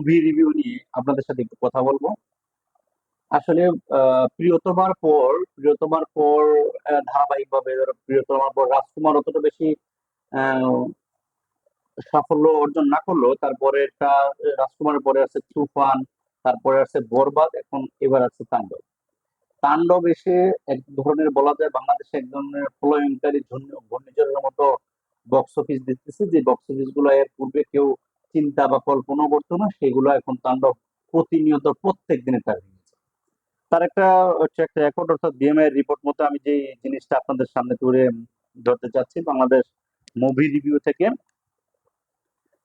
Movie review নিয়ে আপনাদের সাথে একটু কথা বলবো। আসলে প্রিয়তমার পর ধারাবাহিকভাবে ধরো প্রিয়তমার পর রাজকুমার অতটা বেশি আহ, সাফল্য অর্জন না করলেও তারপরে একটা রাজকুমারের পরে আছে তুফান, তারপরে আছে বরবাদ, এখন এবার আছে তাণ্ডব। তাণ্ডব এসে এক ধরনের বলা যায় বাংলাদেশে এক ধরনের প্রলয়ঙ্কারী ঘূর্ণিঝড়ের মতো বক্স অফিস দিতেছে, যে বক্স অফিস গুলো এর পূর্বে কেউ চিন্তা বা কল্পনা করতো না, সেগুলো এখন তাণ্ডব প্রতিনিয়ত প্রত্যেক দিনে তার ভেঙেছে। তার একটা হচ্ছে একটা রেকর্ড, অর্থাৎ বিএমআই এর রিপোর্ট মতো আমি যে জিনিসটা আপনাদের সামনে তুলে ধরতে চাচ্ছি বাংলাদেশ মুভি রিভিউ থেকে।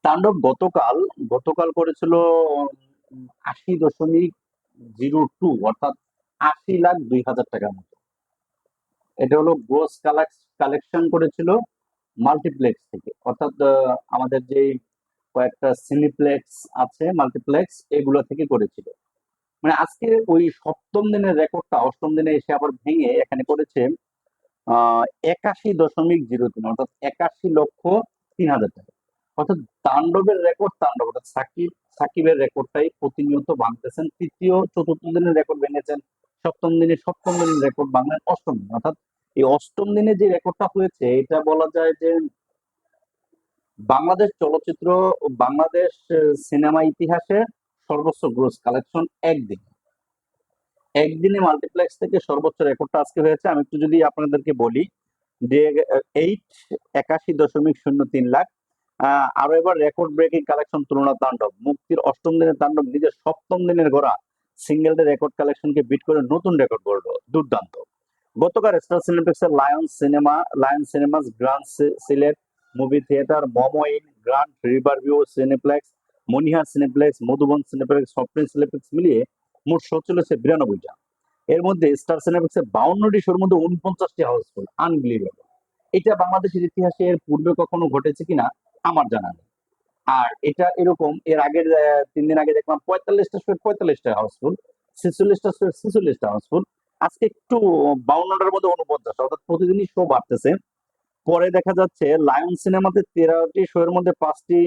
তাণ্ডব গতকাল গতকাল করেছিল 80.02, অর্থাৎ 80,02,000 টাকার মতো। এটা হলো গ্রোস কালেকশন করেছিল মাল্টিপ্লেক্স থেকে, অর্থাৎ আমাদের যে কয়েকটা সিনিপ্লেক্স আছে, মাল্টিপ্লেক্স, এগুলো থেকে করেছিল। মানে আজকে ওই সপ্তম দিনের রেকর্ডটা অষ্টম দিনে এসে আবার ভেঙে এখানে করেছে 81.03, অর্থাৎ 81,03,000 টাকা। অর্থাৎ তাণ্ডবের রেকর্ড, তাণ্ডব অর্থাৎ সাকিবের রেকর্ডটাই প্রতিনিয়ত ভাঙতেছেন। তৃতীয় চতুর্থ দিনের রেকর্ড ভেঙেছেন, সপ্তম দিনের রেকর্ড ভাঙলেন অষ্টম দিন। অর্থাৎ এই অষ্টম দিনে যে রেকর্ডটা হয়েছে, এটা বলা যায় যে বাংলাদেশ চলচ্চিত্র ও বাংলাদেশ সিনেমা ইতিহাসে সর্বোচ্চ গ্রোস কালেকশন একদিনে মাল্টিপ্লেক্স থেকে সর্বোচ্চ রেকর্ডটা আজকে হয়েছে। আমি একটু যদি আপনাদেরকে বলি যে 81.03 লাখ। আরো এবার রেকর্ড ব্রেকিং কালেকশন তুলনা তাণ্ডব মুক্তির অষ্টম দিনের তাণ্ডব নিজের সপ্তম দিনের গড়া সিঙ্গেল ডে রেকর্ড কালেকশনকে বিট করে নতুন রেকর্ড গড়ল। দুর্দান্ত। গতকাল স্টার সিনেপ্লেক্সের Lion Cinemas, Grand Sylhet Movie Theatre, Momo Inn, Grand Riverview Cineplex, Monihar Cineplex, Modhuban Cineplex, Software Cineplex মিলিয়ে মোট শো চলেছে 92টা। এর মধ্যে স্টার সিনেপ্লেক্সে 52টি শোর মধ্যে 49টি হাউসফুল। আনবিলিভেবল। এটা বাংলাদেশের ইতিহাসে এর পূর্বে কখনো ঘটেছে কিনা আমার জানা নেই। আর এটা এরকম এর আগের 3 দিন আগে দেখলাম 45টা শো 45টা হাউসফুল, 46টা শো 46টা হাউসফুল। আজকে একটু 52টার মধ্যে 49, অর্থাৎ প্রতিদিনই শো বাড়তেছে। পরে দেখা যাচ্ছে লায়ন সিনেমাতে 13টি শো এর মধ্যে 5টি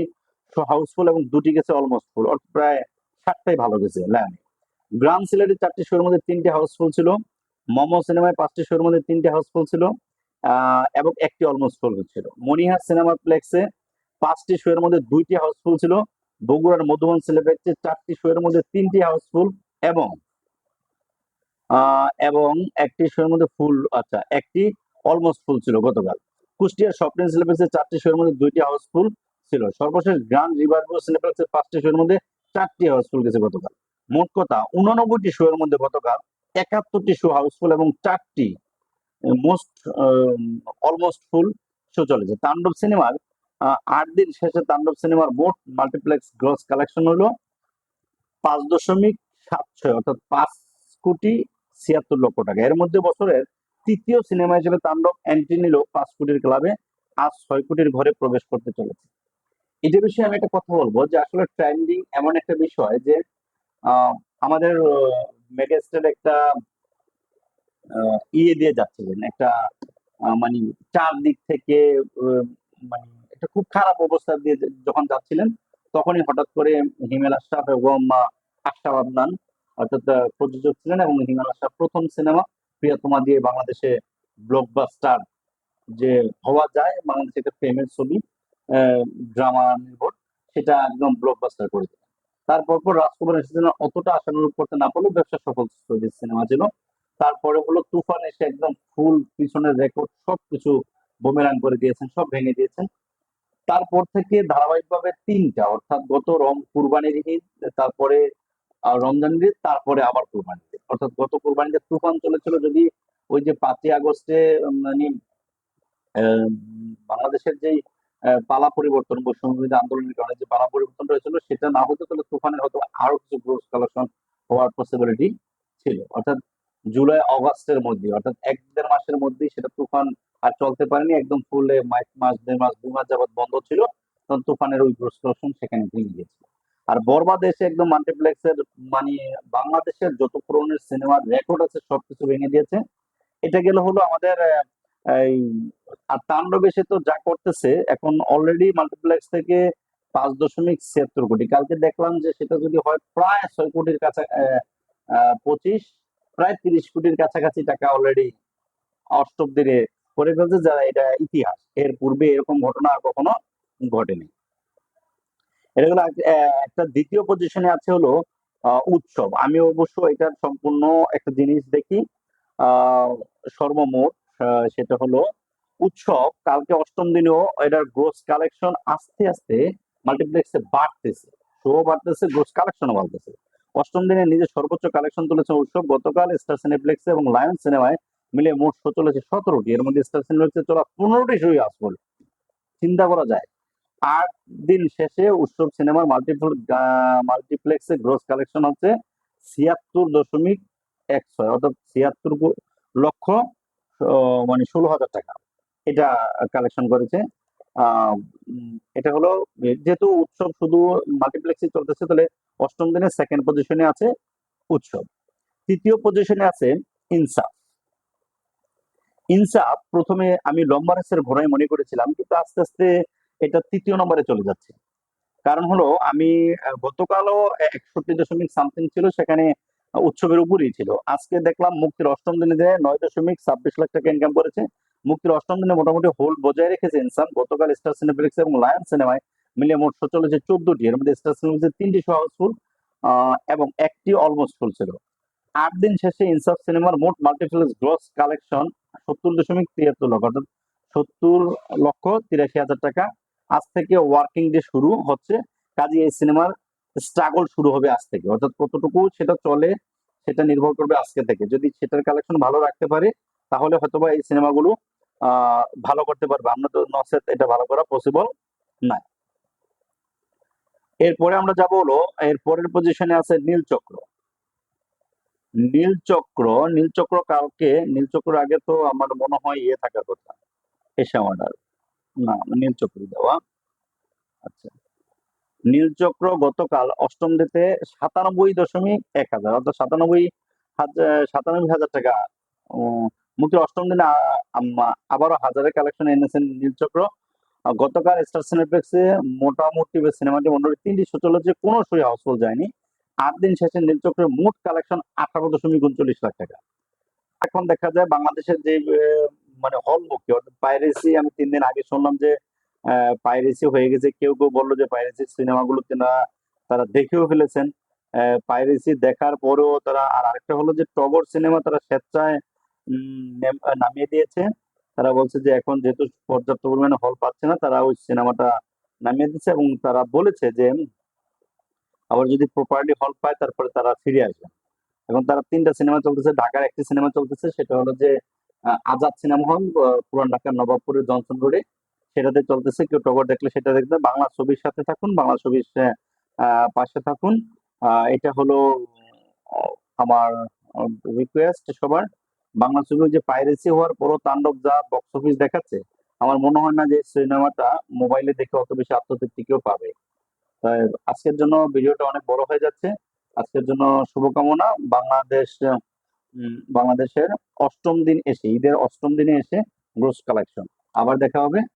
শো হাউসফুল এবং 2টি গেছে অলমোস্ট ফুল, অর্থাৎ প্রায় 7টাই ভালো গেছে লায়নে। গ্রাম সিলেটে 4টি শোর মধ্যে 3টি হাউসফুল ছিল। মোমো সিনেমায় 5টি শোর মধ্যে 3টি হাউসফুল ছিল এবং একটি অলমোস্ট ফুল ছিল। মনিহার সিনেমা প্লেক্সে 5টি শো এর মধ্যে 2টি হাউসফুল ছিল। বগুড়ার মধুবন সিনেপ্লেক্সে 4টি শো এর মধ্যে 3টি হাউসফুল এবং এবং একটি শো এর মধ্যে ফুল, আচ্ছা, একটি অলমোস্ট ফুল ছিল গতকাল। কুষ্টিয়ার স্বপ্নের সিনেপ্লেক্সে 4টি শো এর মধ্যে 2টি হাউসফুল ছিল। সর্বশেষ গ্র্যান্ড রিভারভিউ সিনেপ্লেক্সে 5টি শো এর মধ্যে 4টি হাউসফুল গেছে গতকাল। মোট কথা 89টি শো এর মধ্যে গতকাল 71টি শো হাউসফুল এবং 4টি মোস্ট অলমোস্ট ফুল শো চলেছে। তাণ্ডব সিনেমার 8 দিন শেষে তাণ্ডব সিনেমার মোট মাল্টিপ্লেক্স গ্রস কালেকশন হলো 5.76, অর্থাৎ 5,76,00,000 টাকা। এর মধ্যে বছরের তৃতীয় সিনেমা হিসেবে তাণ্ডব এন্ট্রি নিল 5 কোটির ক্লাবে, আজ 6 কোটির ঘরে প্রবেশ করতে চলেছে। এটা বিষয়ে আমি একটা কথা বলবো যে আসলে ট্রেন্ডিং এমন একটা বিষয় যে আমাদের মেগাস্টার একটা ইয়ে দিয়ে যাচ্ছিলেন, একটা মানে চারদিক থেকে আহ, মানে একটা খুব খারাপ অবস্থা দিয়ে যখন যাচ্ছিলেন, তখনই হঠাৎ করে হিমেল আশরাফ এবং আশরাফ আদনান, অর্থাৎ প্রযোজক ছিলেন, এবং হিমেল আশরাফ প্রথম সিনেমা প্রিয়তমা দিয়ে বাংলাদেশে ব্লকবাস্টার যে হওয়া যায়, বাংলাদেশে একটা প্রেমের ছবি, ড্রামা নির্ভর, সেটা একদম ব্লকবাস্টার করে দিলেন। তারপর পর রাজকুমার এসেছিল, অতটা আশানুরূপ করতে না পারলেও ব্যবসা সফল সিনেমা ছিল। তারপরে হলো তুফান এসে একদম ফুল পিছনের রেকর্ড সবকিছু বুমেরাং করে দিয়েছেন, সব ভেঙে দিয়েছেন। তারপর থেকে ধারাবাহিকভাবে 3টা, অর্থাৎ গত কুরবানির ঈদ, তারপরে রমজানের ঈদ, তারপরে আবার কুরবানির ঈদ, অর্থাৎ গত কুরবানিতে তুফান চলেছিল। যদি ওই যে 5ই আগস্টে মানে বাংলাদেশের যেই পালা পরিবর্তন, বৈষম্যবিরোধী আন্দোলনের কারণে যে পালা পরিবর্তন হয়েছিল, সেটা না হতো তাহলে তুফানের হয়তো আরো কিছু গ্রোস কালেকশন হওয়ার পসিবিলিটি ছিল। অর্থাৎ জুলাই অগাস্টের মধ্যে, অর্থাৎ 1-1.5 মাসের মধ্যেই সেটা তুফান আর চলতে পারেনি, একদম ফুলে মাস 2 মাস যাবত বন্ধ ছিল, তখন তুফানের ওই গ্রোস কালেকশন সেখানে ভেঙে গিয়েছিল। আর বরবাদ এসে একদম মাল্টিপ্লেক্সের মানে বাংলাদেশের যত পুরনের সিনেমার রেকর্ড আছে সবকিছু ভেঙে দিয়েছে। এটা গেল হলো আমাদের এই আর তাণ্ডব এসে তো যা করতেছে এখন অলরেডি মাল্টিপ্লেক্স থেকে 5.76 কোটি। কালকে দেখলাম যে সেটা যদি হয় প্রায় 6 কোটির কাছে, 25, প্রায় 30 কোটির কাছাকাছি টাকা অলরেডি অষ্টম দিনে করে ফেলছে, যারা এটা ইতিহাস। এর পূর্বে এরকম ঘটনা আর কখনো ঘটেনি। এটা হলো একটা দ্বিতীয় পজিশনে আছে হলো উৎসব। আমি অবশ্য এটার সম্পূর্ণ একটা জিনিস দেখি আহ সর্বমোট, সেটা হলো উৎসব কালকে অষ্টম দিনেও এটার গ্রোস কালেকশন আস্তে আস্তে মাল্টিপ্লেক্সে বাড়তেছে, শো বাড়তেছে, গ্রোস কালেকশনও বাড়তেছে। অষ্টম দিনে নিজের সর্বোচ্চ কালেকশন তুলেছে উৎসব। গতকাল স্টার সিনেপ্লেক্সে এবং লায়ন সিনেমায় মিলে মোট শো চলেছে 17টি, এর মধ্যে স্টার সিনেপ্লেক্সে চলা 15টি শোই আসফল। চিন্তা করা যায়। 8 দিন শেষে উৎসব সিনেমার মাল্টিপ্লেক্সে গ্রোস কালেকশন হচ্ছে 76.16, অর্থাৎ 76 লক্ষ, মানে 16,000 টাকা এটা কালেকশন করেছে। এটা হলো যেহেতু উৎসব শুধু মাল্টিপ্লেক্সে চলতেছে, তাহলে অষ্টম দিনে সেকেন্ড পজিশনে আছে উৎসব। তৃতীয় পজিশনে আছে ইনসাফ। ইনসাফ প্রথমে আমি লম্বা রেসের ঘোড়ায় মনে করেছিলাম, কিন্তু আস্তে আস্তে এটা তৃতীয় নম্বরে চলে যাচ্ছে। কারণ হলো আমি গতকালও 61 দশমিক সামথিং ছিল, সেখানে উৎসবের উপরেই ছিল। আজকে দেখলাম মুক্তির অষ্টম দিনে যে 9.26 লাখ টাকা ইনকাম করেছে। মুক্তির অষ্টম দিনে মোটামুটি হোল্ড বজায় রেখেছে ইনসান। গতকাল স্টার সিনেপ্লেক্স এবং লায়ন সিনেমায় মিলিয়ে মোট শো চলেছে 14টি, এর মধ্যে স্টার সিনেপ্লেক্সে 3টি শো হাউসফুল এবং একটি অলমোস্ট ফুল ছিল। 8 দিন শেষে ইনসাফ সিনেমার মোট মাল্টিপ্লেক্স গ্রস কালেকশন 70.73 লক্ষ, অর্থাৎ 70,83,000 টাকা। আজ থেকে ওয়ার্কিং ডে শুরু হচ্ছে, কাজে এই সিনেমার স্ট্রাগল শুরু হবে আজ থেকে। অর্থাৎ কতটুকু সেটা চলে সেটা নির্ভর করবে আজকে থেকে। যদি সেটার কালেকশন ভালো রাখতে পারে তাহলে হয়তোবা এই সিনেমাগুলো ভালো করতে পারবে। আমরা তো নসেত এটা ভালো করা পসিবল না। এরপরে আমরা যাব হলো এর পরের পজিশনে আছে নীলচক্র। নীলচক্র কালকে, নীলচক্র আগে তো আমার মনে হয় ইয়ে থাকার কথা, এশা অর্ডার, না নীলচক্র দেওয়া। আচ্ছা, নীলচক্র গতকাল অষ্টম দিতে 97.1 হাজার, অর্থাৎ 97,000 টাকা মুক্তির অষ্টম দিনে আবারও হাজারের কালেকশন এনেছেন নীলচক্র। গতকাল স্টার সিনেপ্লেক্সে মোটামুটি সিনেমাটি মোটামুটি 3টি শো চলেছে, কোনো শোই হাউসফুল যায়নি। 8 দিন শেষে নীলচক্রের মোট কালেকশন 18.39 লাখ টাকা। এখন দেখা যায় বাংলাদেশের যে মানে হল মুক্তি, অর্থাৎ পাইরেসি, আমি 3 দিন আগে শুনলাম যে পাইরেসি হয়ে গেছে। কেউ কেউ বললো যে পাইরেসি সিনেমাগুলো তারা দেখেও ফেলেছেন। পাইরেসি দেখার পরেও তারা, আর আরেকটা হলো যে টগর সিনেমা তারা স্বেচ্ছায় নামিয়ে দিয়েছে। তারা বলছে যে এখন যেহেতু পর্যাপ্ত পরিমাণে হল পাচ্ছে না, তারা ওই সিনেমাটা নামিয়ে দিচ্ছে এবং তারা বলেছে যে আবার যদি প্রপারলি হল পায় তারপরে তারা ফিরে আসবে। এখন তারা 3টা সিনেমা চলতেছে, ঢাকার একটি সিনেমা চলতেছে, সেটা হলো যে আজাদ সিনেমা হল, পুরান ঢাকার নবাবপুরের জনসন রোডে, সেটাতে চলতেছে। কেউ টগর দেখলে সেটা দেখবে। বাংলা ছবির সাথে থাকুন, বাংলা ছবির পাশে থাকুন। এটা হলো আমার রিকোয়েস্ট সবার। বাংলা ছবি যে পাইরেসি হওয়ার পরও তাণ্ডব যা বক্স অফিস দেখাচ্ছে, আমার মনে হয় না যে সিনেমাটা মোবাইলে দেখে অত বেশি আত্মতৃপ্তি কেউ পাবে। তাই আজকের জন্য ভিডিওটা অনেক বড় হয়ে যাচ্ছে। আজকের জন্য শুভকামনা। বাংলাদেশের অষ্টম দিন এসে, ঈদের অষ্টম দিনে এসে গ্রোস কালেকশন। আবার দেখা হবে।